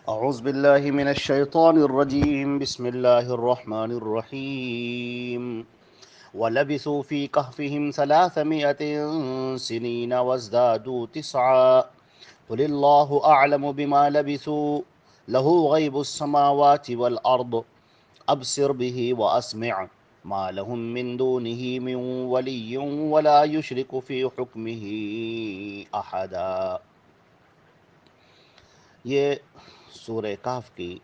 أعوذ بالله من الشيطان الرجيم بسم الله الرحمن الرحيم ولبثوا في كهفهم 300 سنين وازدادوا تسعا قل الله أعلم بما لبثوا له غيب السماوات والأرض أبصر به وأسمع ما لهم من دونه من ولي ولا يشرك في حكمه أحدا. یہ سورہ کہف کی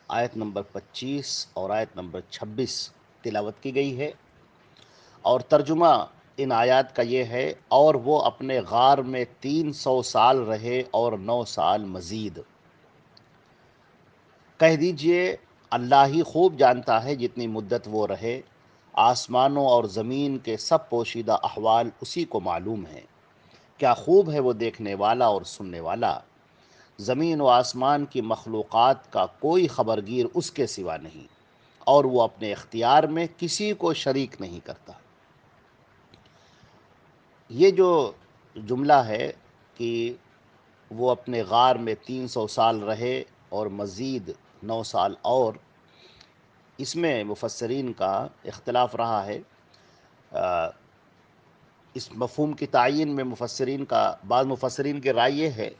آیت نمبر 25 اور آیت نمبر 26 تلاوت کی گئی ہے، اور ترجمہ ان آیات کا یہ ہے: اور وہ اپنے غار میں 300 سال رہے اور 9 سال مزید. کہہ دیجئے اللہ ہی خوب جانتا ہے جتنی مدت وہ رہے، آسمانوں اور زمین کے سب پوشیدہ احوال اسی کو معلوم ہیں. کیا خوب ہے وہ دیکھنے والا اور سننے والا. زمین و آسمان کی مخلوقات کا کوئی خبرگیر اس کے سوا نہیں، اور وہ اپنے اختیار میں کسی کو شریک نہیں کرتا. یہ جو جملہ ہے کہ وہ اپنے غار میں 300 سال رہے اور مزید 9 سال اور، اس میں مفسرین کا اختلاف رہا ہے. اس مفہوم کی تعین میں بعض مفسرین کی رائے یہ ہے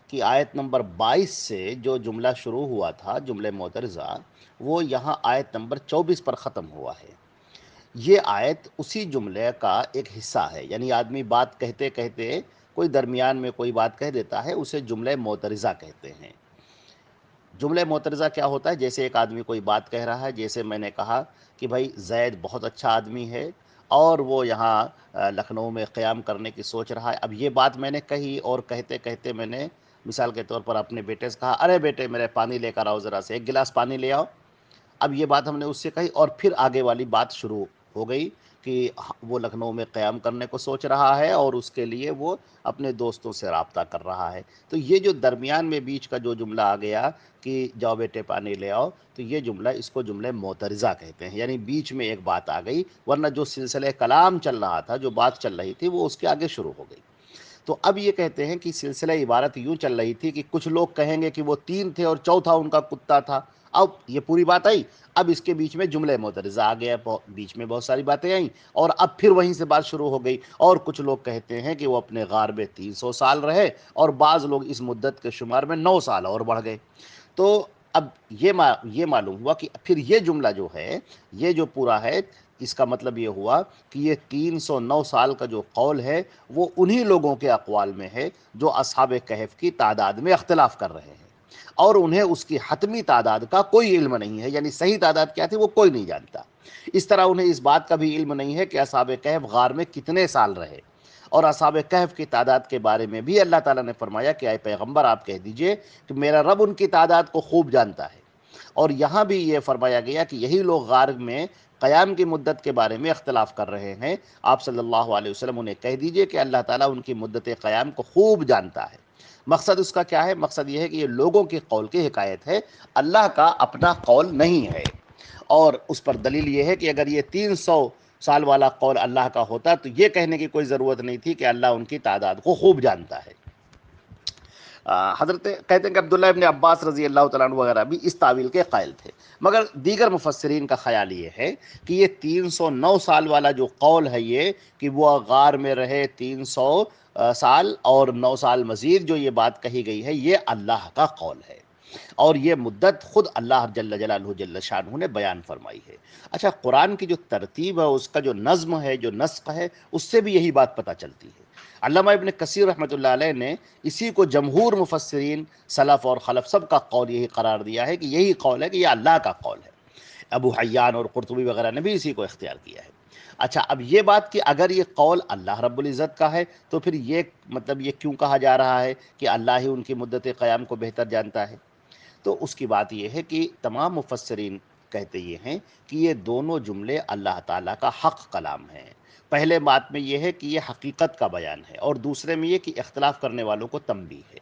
کہ آیت نمبر 22 سے جو جملہ شروع ہوا تھا، جملہ معترضہ، وہ یہاں آیت نمبر 24 پر ختم ہوا ہے. یہ آیت اسی جملے کا ایک حصہ ہے، یعنی آدمی بات کہتے کہتے کوئی درمیان میں کوئی بات کہہ دیتا ہے، اسے جملہ معترضہ کہتے ہیں. جملہ معترضہ کیا ہوتا ہے؟ جیسے ایک آدمی کوئی بات کہہ رہا ہے، جیسے میں نے کہا کہ بھائی زید بہت اچھا آدمی ہے اور وہ یہاں لکھنؤ میں قیام کرنے کی سوچ رہا ہے. اب یہ بات میں نے کہی اور کہتے کہتے میں نے مثال کے طور پر اپنے بیٹے سے کہا: ارے بیٹے میرے پانی لے کر آؤ، ذرا سے ایک گلاس پانی لے آؤ. اب یہ بات ہم نے اس سے کہی اور پھر آگے والی بات شروع ہو گئی کہ وہ لکھنؤ میں قیام کرنے کو سوچ رہا ہے اور اس کے لیے وہ اپنے دوستوں سے رابطہ کر رہا ہے. تو یہ جو درمیان میں بیچ کا جو جملہ آ گیا کہ جاؤ بیٹے پانی لے آؤ، تو یہ جملہ، اس کو جملہ معترضہ کہتے ہیں، یعنی بیچ میں ایک بات آ گئی، ورنہ جو سلسلہ کلام چل رہا تھا، جو بات چل رہی تھی، وہ اس کے آگے شروع ہو گئی. تو اب یہ کہتے ہیں کہ سلسلہ عبارت یوں چل رہی تھی کہ کچھ لوگ کہیں گے کہ وہ 3 تھے اور چوتھا ان کا کتا تھا. اب یہ پوری بات آئی، اب اس کے بیچ میں جملہ معترضہ آ گیا، بیچ میں بہت ساری باتیں آئیں اور اب پھر وہیں سے بات شروع ہو گئی. اور کچھ لوگ کہتے ہیں کہ وہ اپنے غار میں 300 سال رہے اور بعض لوگ اس مدت کے شمار میں 9 سال اور بڑھ گئے. تو اب یہ معلوم ہوا کہ پھر یہ جملہ جو ہے، یہ جو پورا ہے، اس کا مطلب یہ ہوا کہ یہ 309 سال کا جو قول ہے وہ انہی لوگوں کے اقوال میں ہے جو اصحاب کہف کی تعداد میں اختلاف کر رہے ہیں، اور انہیں اس کی حتمی تعداد کا کوئی علم نہیں ہے، یعنی صحیح تعداد کیا تھی وہ کوئی نہیں جانتا. اس طرح انہیں اس بات کا بھی علم نہیں ہے کہ اصحاب کہف غار میں کتنے سال رہے. اور اصحاب کہف کی تعداد کے بارے میں بھی اللہ تعالیٰ نے فرمایا کہ اے پیغمبر آپ کہہ دیجئے کہ میرا رب ان کی تعداد کو خوب جانتا ہے. اور یہاں بھی یہ فرمایا گیا کہ یہی لوگ غار میں قیام کی مدت کے بارے میں اختلاف کر رہے ہیں. آپ صلی اللہ علیہ وسلم انہیں کہہ دیجئے کہ اللہ تعالیٰ ان کی مدت قیام کو خوب جانتا ہے. مقصد اس کا کیا ہے؟ مقصد یہ ہے کہ یہ لوگوں کے قول کی حکایت ہے، اللہ کا اپنا قول نہیں ہے. اور اس پر دلیل یہ ہے کہ اگر یہ 300 سال والا قول اللہ کا ہوتا تو یہ کہنے کی کوئی ضرورت نہیں تھی کہ اللہ ان کی تعداد کو خوب جانتا ہے. حضرت کہتے ہیں کہ عبداللہ ابن عباس رضی اللہ تعالیٰ عنہ وغیرہ بھی اس تعویل کے قائل تھے، مگر دیگر مفسرین کا خیال یہ ہے کہ یہ 309 سال والا جو قول ہے، یہ کہ وہ غار میں رہے 300 سال اور 9 سال مزید، جو یہ بات کہی گئی ہے، یہ اللہ کا قول ہے، اور یہ مدت خود اللہ جل جلالہ جل شانہ نے بیان فرمائی ہے. اچھا، قرآن کی جو ترتیب ہے، اس کا جو نظم ہے، جو نسق ہے، اس سے بھی یہی بات پتہ چلتی ہے. علامہ ابن کثیر رحمۃ اللہ علیہ نے اسی کو جمہور مفسرین سلف اور خلف سب کا قول یہی قرار دیا ہے کہ یہی قول ہے کہ یہ اللہ کا قول ہے. ابو حیان اور قرطبی وغیرہ نے بھی اسی کو اختیار کیا ہے. اچھا، اب یہ بات کہ اگر یہ قول اللہ رب العزت کا ہے تو پھر یہ مطلب یہ کیوں کہا جا رہا ہے کہ اللہ ہی ان کی مدت قیام کو بہتر جانتا ہے؟ تو اس کی بات یہ ہے کہ تمام مفسرین کہتے یہ ہیں کہ یہ دونوں جملے اللہ تعالیٰ کا حق کلام ہیں. پہلے بات میں یہ ہے کہ یہ حقیقت کا بیان ہے، اور دوسرے میں یہ کہ اختلاف کرنے والوں کو تنبیہ ہے.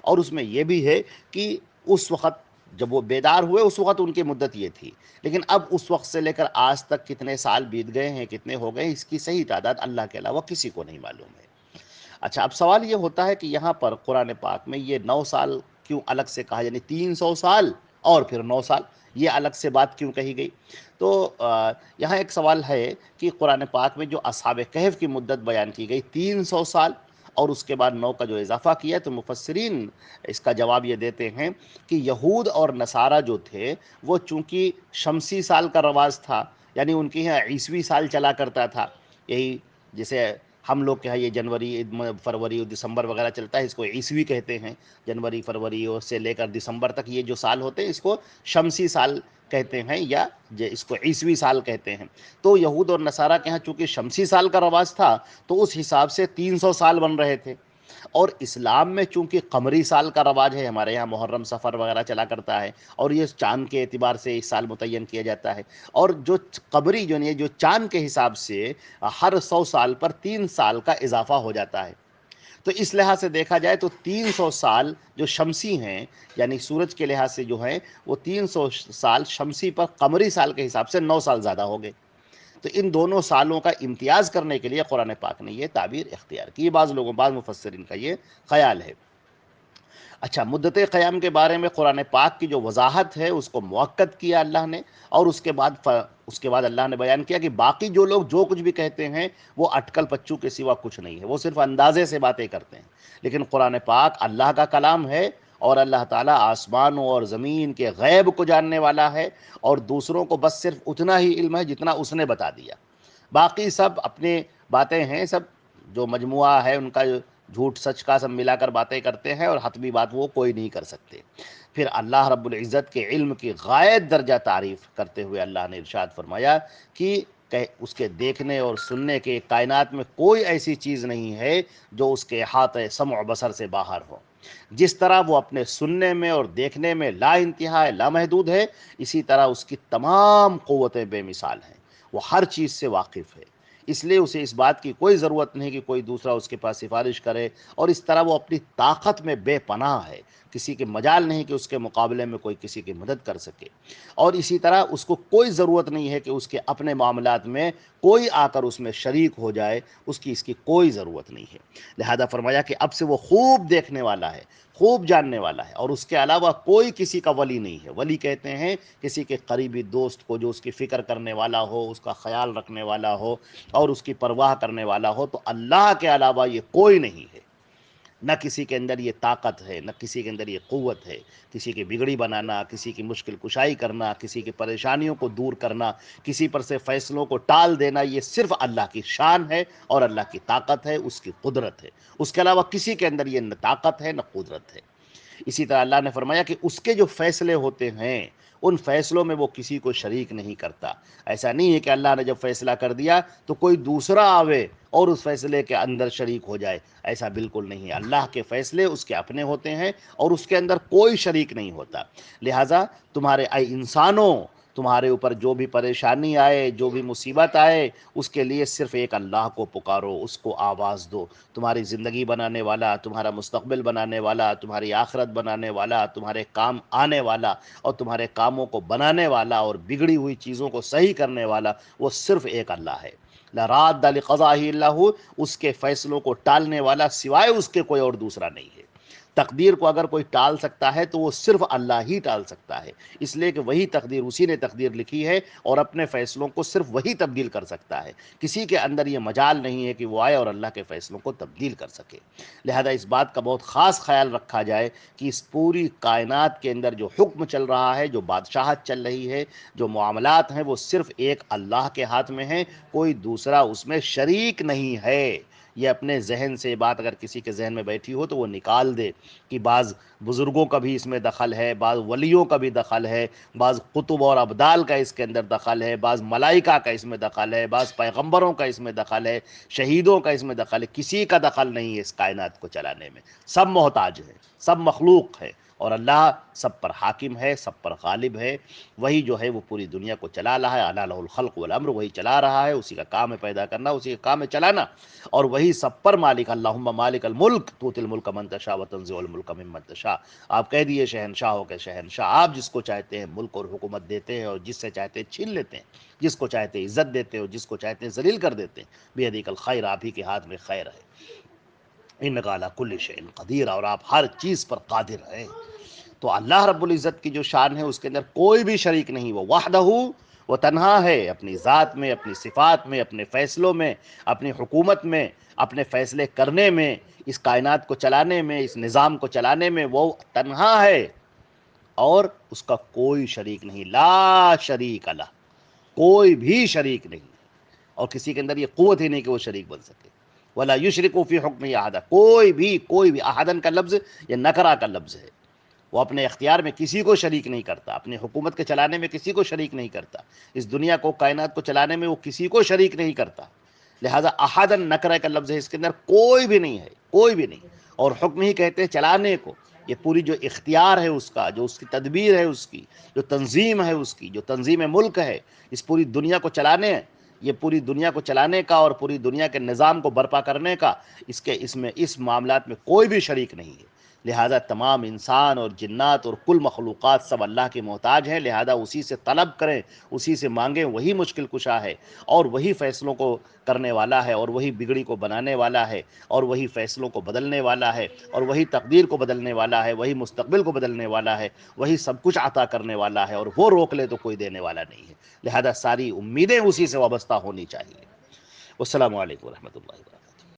اور اس میں یہ بھی ہے کہ اس وقت جب وہ بیدار ہوئے اس وقت ان کی مدت یہ تھی، لیکن اب اس وقت سے لے کر آج تک کتنے سال بیت گئے ہیں، کتنے ہو گئے، اس کی صحیح تعداد اللہ کے علاوہ کسی کو نہیں معلوم ہے. اچھا، اب سوال یہ ہوتا ہے کہ یہاں پر قرآن پاک میں یہ 9 سال کیوں الگ سے کہا، یعنی 300 سال اور پھر 9 سال، یہ الگ سے بات کیوں کہی گئی؟ تو یہاں ایک سوال ہے کہ قرآن پاک میں جو اصحاب کہف کی مدت بیان کی گئی 300 سال اور اس کے بعد 9 کا جو اضافہ کیا، تو مفسرین اس کا جواب یہ دیتے ہیں کہ یہود اور نصارہ جو تھے وہ چونکہ شمسی سال کا رواج تھا، یعنی ان کے یہاں عیسوی سال چلا کرتا تھا، یہی جیسے ہم لوگ کے یہاں یہ جنوری فروری دسمبر وغیرہ چلتا ہے، اس کو عیسوی کہتے ہیں، جنوری فروری سے لے کر دسمبر تک یہ جو سال ہوتے ہیں اس کو شمسی سال کہتے ہیں یا اس کو عیسوی سال کہتے ہیں۔ تو یہود اور نصارہ کے ہاں چونکہ شمسی سال کا رواج تھا تو اس حساب سے 300 سال بن رہے تھے، اور اسلام میں چونکہ قمری سال کا رواج ہے، ہمارے یہاں محرم سفر وغیرہ چلا کرتا ہے اور یہ چاند کے اعتبار سے اس سال متعین کیا جاتا ہے، اور جو قمری جو چاند کے حساب سے ہر 100 سال پر 3 سال کا اضافہ ہو جاتا ہے۔ تو اس لحاظ سے دیکھا جائے تو 300 سال جو شمسی ہیں، یعنی سورج کے لحاظ سے جو ہیں وہ 300 سال شمسی پر قمری سال کے حساب سے 9 سال زیادہ ہو گئے۔ تو ان دونوں سالوں کا امتیاز کرنے کے لیے قرآن پاک نے یہ تعبیر اختیار کی، یہ بعض مفسرین کا یہ خیال ہے۔ اچھا، مدت قیام کے بارے میں قرآن پاک کی جو وضاحت ہے اس کو مؤکد کیا اللہ نے، اور اس کے بعد اللہ نے بیان کیا کہ باقی جو لوگ جو کچھ بھی کہتے ہیں وہ اٹکل پچو کے سوا کچھ نہیں ہے، وہ صرف اندازے سے باتیں کرتے ہیں، لیکن قرآن پاک اللہ کا کلام ہے، اور اللہ تعالیٰ آسمانوں اور زمین کے غیب کو جاننے والا ہے، اور دوسروں کو بس صرف اتنا ہی علم ہے جتنا اس نے بتا دیا، باقی سب اپنے باتیں ہیں، سب جو مجموعہ ہے ان کا جھوٹ سچ کا سب ملا کر باتیں کرتے ہیں، اور حتمی بات وہ کوئی نہیں کر سکتے۔ پھر اللہ رب العزت کے علم کی غائب درجہ تعریف کرتے ہوئے اللہ نے ارشاد فرمایا کہ اس کے دیکھنے اور سننے کے کائنات میں کوئی ایسی چیز نہیں ہے جو اس کے احاطہ سمع و بصر سے باہر ہو۔ جس طرح وہ اپنے سننے میں اور دیکھنے میں لا انتہا ہے، لا محدود ہے، اسی طرح اس کی تمام قوتیں بے مثال ہیں، وہ ہر چیز سے واقف ہے، اس لیے اسے اس بات کی کوئی ضرورت نہیں کہ کوئی دوسرا اس کے پاس سفارش کرے، اور اس طرح وہ اپنی طاقت میں بے پناہ ہے، کسی کے مجال نہیں کہ اس کے مقابلے میں کوئی کسی کی مدد کر سکے، اور اسی طرح اس کو کوئی ضرورت نہیں ہے کہ اس کے اپنے معاملات میں کوئی آ کر اس میں شریک ہو جائے، اس کی کوئی ضرورت نہیں ہے۔ لہذا فرمایا کہ اب سے وہ خوب دیکھنے والا ہے، خوب جاننے والا ہے، اور اس کے علاوہ کوئی کسی کا ولی نہیں ہے۔ ولی کہتے ہیں کسی کے قریبی دوست کو جو اس کی فکر کرنے والا ہو، اس کا خیال رکھنے والا ہو اور اس کی پرواہ کرنے والا ہو، تو اللہ کے علاوہ یہ کوئی نہیں ہے۔ نہ کسی کے اندر یہ طاقت ہے، نہ کسی کے اندر یہ قوت ہے، کسی کی بگڑی بنانا، کسی کی مشکل کشائی کرنا، کسی کی پریشانیوں کو دور کرنا، کسی پر سے فیصلوں کو ٹال دینا، یہ صرف اللہ کی شان ہے اور اللہ کی طاقت ہے، اس کی قدرت ہے۔ اس کے علاوہ کسی کے اندر یہ نہ طاقت ہے نہ قدرت ہے۔ اسی طرح اللہ نے فرمایا کہ اس کے جو فیصلے ہوتے ہیں ان فیصلوں میں وہ کسی کو شریک نہیں کرتا۔ ایسا نہیں ہے کہ اللہ نے جب فیصلہ کر دیا تو کوئی دوسرا آوے اور اس فیصلے کے اندر شریک ہو جائے، ایسا بالکل نہیں ہے۔ اللہ کے فیصلے اس کے اپنے ہوتے ہیں اور اس کے اندر کوئی شریک نہیں ہوتا۔ لہٰذا تمہارے اے انسانوں، تمہارے اوپر جو بھی پریشانی آئے، جو بھی مصیبت آئے، اس کے لیے صرف ایک اللہ کو پکارو، اس کو آواز دو۔ تمہاری زندگی بنانے والا، تمہارا مستقبل بنانے والا، تمہاری آخرت بنانے والا، تمہارے کام آنے والا اور تمہارے کاموں کو بنانے والا اور بگڑی ہوئی چیزوں کو صحیح کرنے والا، وہ صرف ایک اللہ ہے۔ لا راد لقضائہ الا ہو، اس کے فیصلوں کو ٹالنے والا سوائے اس کے کوئی اور دوسرا نہیں ہے۔ تقدیر کو اگر کوئی ٹال سکتا ہے تو وہ صرف اللہ ہی ٹال سکتا ہے، اس لیے کہ وہی تقدیر، اسی نے تقدیر لکھی ہے اور اپنے فیصلوں کو صرف وہی تبدیل کر سکتا ہے۔ کسی کے اندر یہ مجال نہیں ہے کہ وہ آئے اور اللہ کے فیصلوں کو تبدیل کر سکے۔ لہذا اس بات کا بہت خاص خیال رکھا جائے کہ اس پوری کائنات کے اندر جو حکم چل رہا ہے، جو بادشاہت چل رہی ہے، جو معاملات ہیں، وہ صرف ایک اللہ کے ہاتھ میں ہیں، کوئی دوسرا اس میں شریک نہیں ہے۔ یہ اپنے ذہن سے بات اگر کسی کے ذہن میں بیٹھی ہو تو وہ نکال دے کہ بعض بزرگوں کا بھی اس میں دخل ہے، بعض ولیوں کا بھی دخل ہے، بعض قطب اور ابدال کا اس کے اندر دخل ہے، بعض ملائکہ کا اس میں دخل ہے، بعض پیغمبروں کا اس میں دخل ہے، شہیدوں کا اس میں دخل ہے۔ کسی کا دخل نہیں ہے اس کائنات کو چلانے میں، سب محتاج ہیں، سب مخلوق ہے، اور اللہ سب پر حاکم ہے، سب پر غالب ہے۔ وہی جو ہے وہ پوری دنیا کو چلا رہا ہے، الا لہ الخلق والامر، وہی چلا رہا ہے، اسی کا کام ہے پیدا کرنا، اسی کا کام ہے چلانا، اور وہی سب پر مالک۔ اللہم مالک الملک تؤتی الملک من تشاء وتنزع الملک ممن تشاء۔ آپ کہہ دیے شہنشاہوں کے شہنشاہ، آپ جس کو چاہتے ہیں ملک اور حکومت دیتے ہیں اور جس سے چاہتے ہیں چھین لیتے ہیں، جس کو چاہتے ہیں عزت دیتے ہیں اور جس کو چاہتے ہیں ذلیل کر دیتے ہیں۔ بیدیک الخیر، آپ ہی کے ہاتھ میں خیر ہے۔ انک علی کل شیء قدیر، اور آپ ہر چیز پر قادر ہیں۔ تو اللہ رب العزت کی جو شان ہے اس کے اندر کوئی بھی شریک نہیں، وہ وحدہ، وہ تنہا ہے، اپنی ذات میں، اپنی صفات میں، اپنے فیصلوں میں، اپنی حکومت میں، اپنے فیصلے کرنے میں، اس کائنات کو چلانے میں، اس نظام کو چلانے میں وہ تنہا ہے، اور اس کا کوئی شریک نہیں، لا شریک لہ، کوئی بھی شریک نہیں، اور کسی کے اندر یہ قوت ہی نہیں کہ وہ شریک بن سکے۔ ولا یشرک فی حکمہ احدا، کوئی بھی، احدن کا لفظ یہ نکرہ کا لفظ ہے، وہ اپنے اختیار میں کسی کو شریک نہیں کرتا، اپنی حکومت کے چلانے میں کسی کو شریک نہیں کرتا، اس دنیا کو، کائنات کو چلانے میں وہ کسی کو شریک نہیں کرتا، لہذا احدن نکرہ کا لفظ ہے، اس کے اندر کوئی بھی نہیں ہے، کوئی بھی نہیں، اور حکم ہی کہتے ہیں چلانے کو، یہ پوری جو اختیار ہے اس کا، جو اس کی تدبیر ہے اس کی، جو تنظیم ہے اس کی، جو تنظیم ملک ہے اس پوری دنیا کو چلانے، یہ پوری دنیا کو چلانے کا اور پوری دنیا کے نظام کو برپا کرنے کا، اس معاملات میں کوئی بھی شریک نہیں ہے، لہذا تمام انسان اور جنات اور کل مخلوقات سب اللہ کے محتاج ہیں، لہذا اسی سے طلب کریں، اسی سے مانگیں، وہی مشکل کشا ہے، اور وہی فیصلوں کو کرنے والا ہے، اور وہی بگڑی کو بنانے والا ہے، اور وہی فیصلوں کو بدلنے والا ہے، اور وہی تقدیر کو بدلنے والا ہے، وہی مستقبل کو بدلنے والا ہے، وہی سب کچھ عطا کرنے والا ہے، اور وہ روک لے تو کوئی دینے والا نہیں ہے، لہذا ساری امیدیں اسی سے وابستہ ہونی چاہیے۔ والسلام علیکم ورحمۃ اللہ وبرکاتہ۔